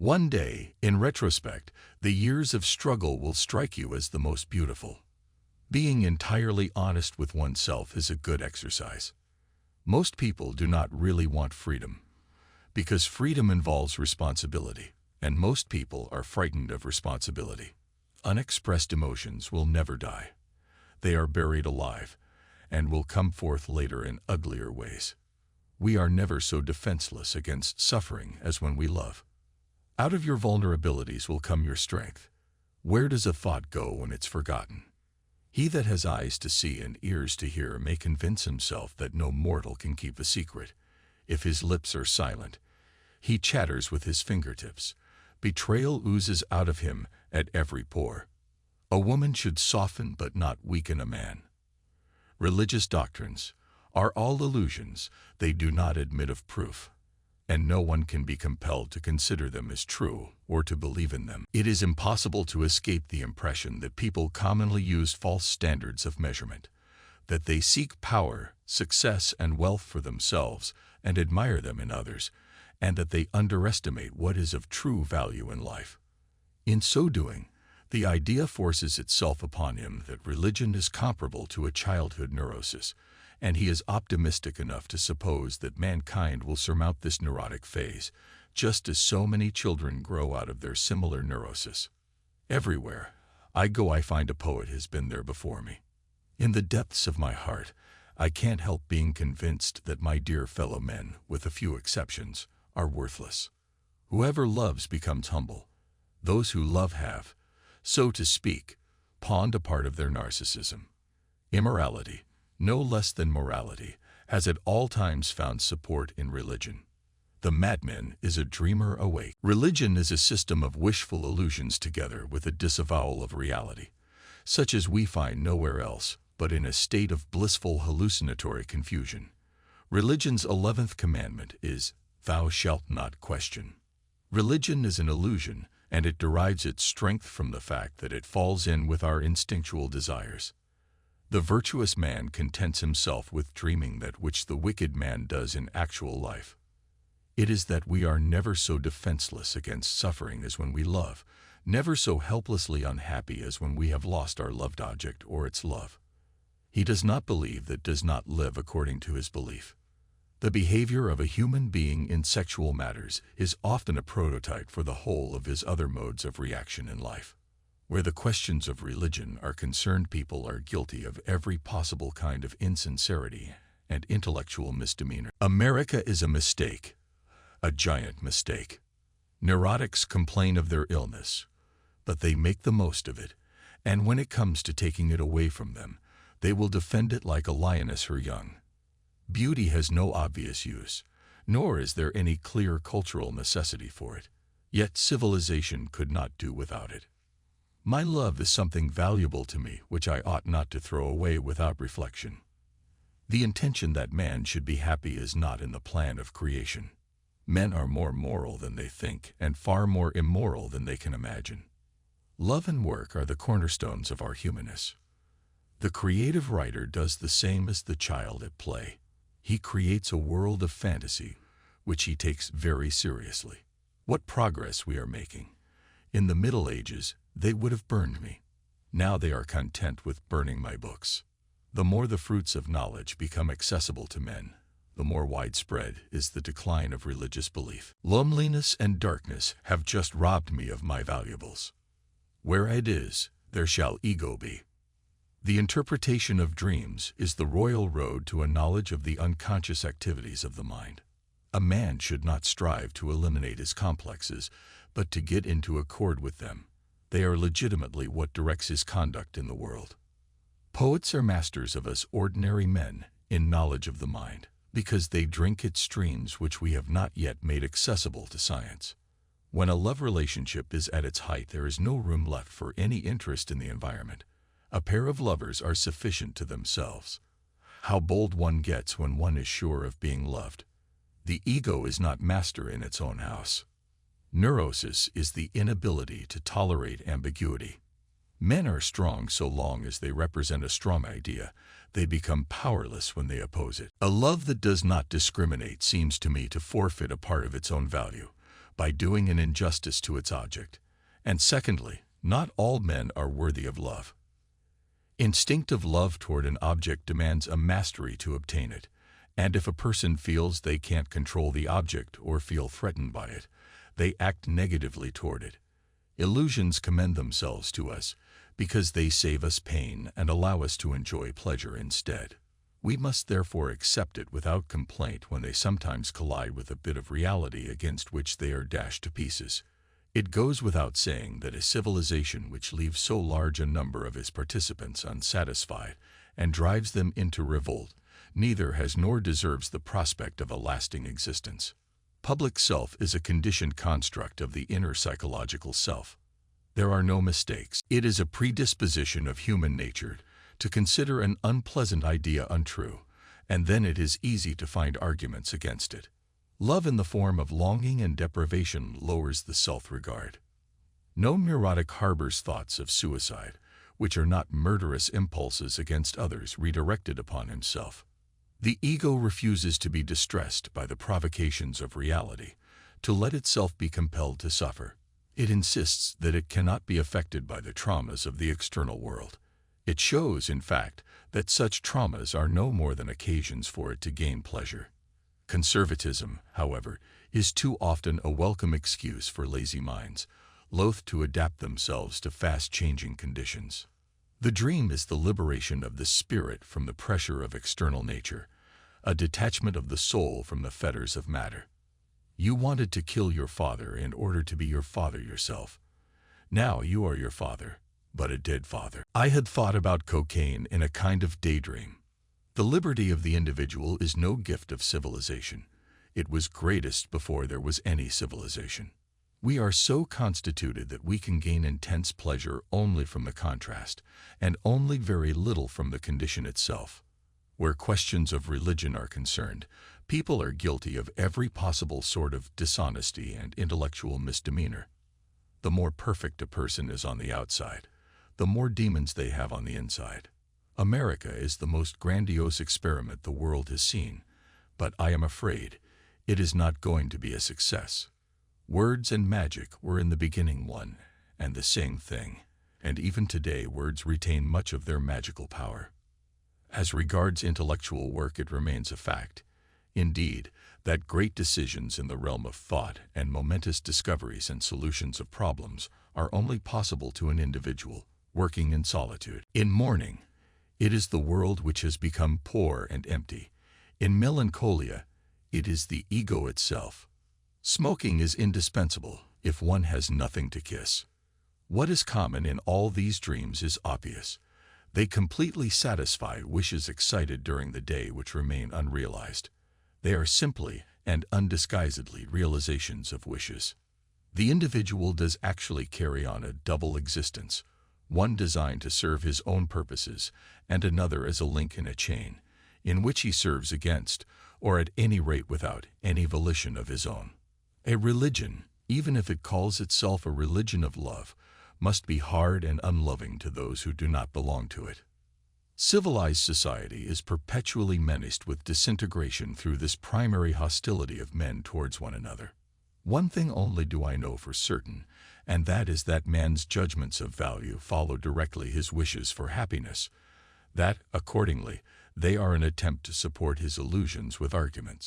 One day, in retrospect, the years of struggle will strike you as the most beautiful. Being entirely honest with oneself is a good exercise. Most people do not really want freedom, because freedom involves responsibility, and most people are frightened of responsibility. Unexpressed emotions will never die. They are buried alive, and will come forth later in uglier ways. We are never so defenseless against suffering as when we love. Out of your vulnerabilities will come your strength. Where does a thought go when it's forgotten? He that has eyes to see and ears to hear may convince himself that no mortal can keep a secret. If his lips are silent, he chatters with his fingertips. Betrayal oozes out of him at every pore. A woman should soften but not weaken a man. Religious doctrines are all illusions. They do not admit of proof, and no one can be compelled to consider them as true or to believe in them. It is impossible to escape the impression that people commonly use false standards of measurement, that they seek power, success, and wealth for themselves and admire them in others, and that they underestimate what is of true value in life. In so doing, the idea forces itself upon him that religion is comparable to a childhood neurosis, and he is optimistic enough to suppose that mankind will surmount this neurotic phase, just as so many children grow out of their similar neurosis. Everywhere I go, I find a poet has been there before me. In the depths of my heart, I can't help being convinced that my dear fellow men, with a few exceptions, are worthless. Whoever loves becomes humble. Those who love have, so to speak, pawned a part of their narcissism. Immorality, no less than morality, has at all times found support in religion. The madman is a dreamer awake. Religion is a system of wishful illusions together with a disavowal of reality, such as we find nowhere else but in a state of blissful hallucinatory confusion. Religion's 11th commandment is, "Thou shalt not question." Religion is an illusion, and it derives its strength from the fact that it falls in with our instinctual desires. The virtuous man contents himself with dreaming that which the wicked man does in actual life. It is that we are never so defenseless against suffering as when we love, never so helplessly unhappy as when we have lost our loved object or its love. He does not believe that does not live according to his belief. The behavior of a human being in sexual matters is often a prototype for the whole of his other modes of reaction in life. Where the questions of religion are concerned, people are guilty of every possible kind of insincerity and intellectual misdemeanor. America is a mistake, a giant mistake. Neurotics complain of their illness, but they make the most of it, and when it comes to taking it away from them, they will defend it like a lioness her young. Beauty has no obvious use, nor is there any clear cultural necessity for it, yet civilization could not do without it. My love is something valuable to me which I ought not to throw away without reflection. The intention that man should be happy is not in the plan of creation. Men are more moral than they think and far more immoral than they can imagine. Love and work are the cornerstones of our humanness. The creative writer does the same as the child at play. He creates a world of fantasy, which he takes very seriously. What progress we are making! In the Middle Ages, they would have burned me. Now they are content with burning my books. The more the fruits of knowledge become accessible to men, the more widespread is the decline of religious belief. Loneliness and darkness have just robbed me of my valuables. Where it is, there shall ego be. The interpretation of dreams is the royal road to a knowledge of the unconscious activities of the mind. A man should not strive to eliminate his complexes, but to get into accord with them. They are legitimately what directs his conduct in the world. Poets are masters of us ordinary men in knowledge of the mind, because they drink its streams which we have not yet made accessible to science. When a love relationship is at its height, there is no room left for any interest in the environment. A pair of lovers are sufficient to themselves. How bold one gets when one is sure of being loved. The ego is not master in its own house. Neurosis is the inability to tolerate ambiguity. Men are strong so long as they represent a strong idea. They become powerless when they oppose it. A love that does not discriminate seems to me to forfeit a part of its own value. by doing an injustice to its object. And secondly, not all men are worthy of love. Instinctive love toward an object demands a mastery to obtain it, and if a person feels they can't control the object or feel threatened by it, they act negatively toward it. Illusions commend themselves to us because they save us pain and allow us to enjoy pleasure instead. We must therefore accept it without complaint when they sometimes collide with a bit of reality against which they are dashed to pieces. It goes without saying that a civilization which leaves so large a number of its participants unsatisfied and drives them into revolt neither has nor deserves the prospect of a lasting existence. Public self is a conditioned construct of the inner psychological self. There are no mistakes. It is a predisposition of human nature to consider an unpleasant idea untrue, and then it is easy to find arguments against it. Love in the form of longing and deprivation lowers the self-regard. No neurotic harbors thoughts of suicide, which are not murderous impulses against others redirected upon himself. The ego refuses to be distressed by the provocations of reality, to let itself be compelled to suffer. It insists that it cannot be affected by the traumas of the external world. It shows, in fact, that such traumas are no more than occasions for it to gain pleasure. Conservatism, however, is too often a welcome excuse for lazy minds, loath to adapt themselves to fast-changing conditions. The dream is the liberation of the spirit from the pressure of external nature, a detachment of the soul from the fetters of matter. You wanted to kill your father in order to be your father yourself. Now you are your father, but a dead father. I had thought about cocaine in a kind of daydream. The liberty of the individual is no gift of civilization. It was greatest before there was any civilization. We are so constituted that we can gain intense pleasure only from the contrast, and only very little from the condition itself. Where questions of religion are concerned, people are guilty of every possible sort of dishonesty and intellectual misdemeanor. The more perfect a person is on the outside, the more demons they have on the inside. America is the most grandiose experiment the world has seen, but I am afraid it is not going to be a success. Words and magic were in the beginning one and the same thing, and even today words retain much of their magical power. As regards intellectual work, it remains a fact, indeed, that great decisions in the realm of thought and momentous discoveries and solutions of problems are only possible to an individual working in solitude. In mourning, it is the world which has become poor and empty. In melancholia, it is the ego itself. Smoking is indispensable if one has nothing to kiss. What is common in all these dreams is obvious. They completely satisfy wishes excited during the day which remain unrealized. They are simply and undisguisedly realizations of wishes. The individual does actually carry on a double existence, one designed to serve his own purposes and another as a link in a chain, in which he serves against, or at any rate without, any volition of his own. A religion, even if it calls itself a religion of love, must be hard and unloving to those who do not belong to it. Civilized society is perpetually menaced with disintegration through this primary hostility of men towards one another. One thing only do I know for certain, and that is that man's judgments of value follow directly his wishes for happiness, that, accordingly, they are an attempt to support his illusions with arguments.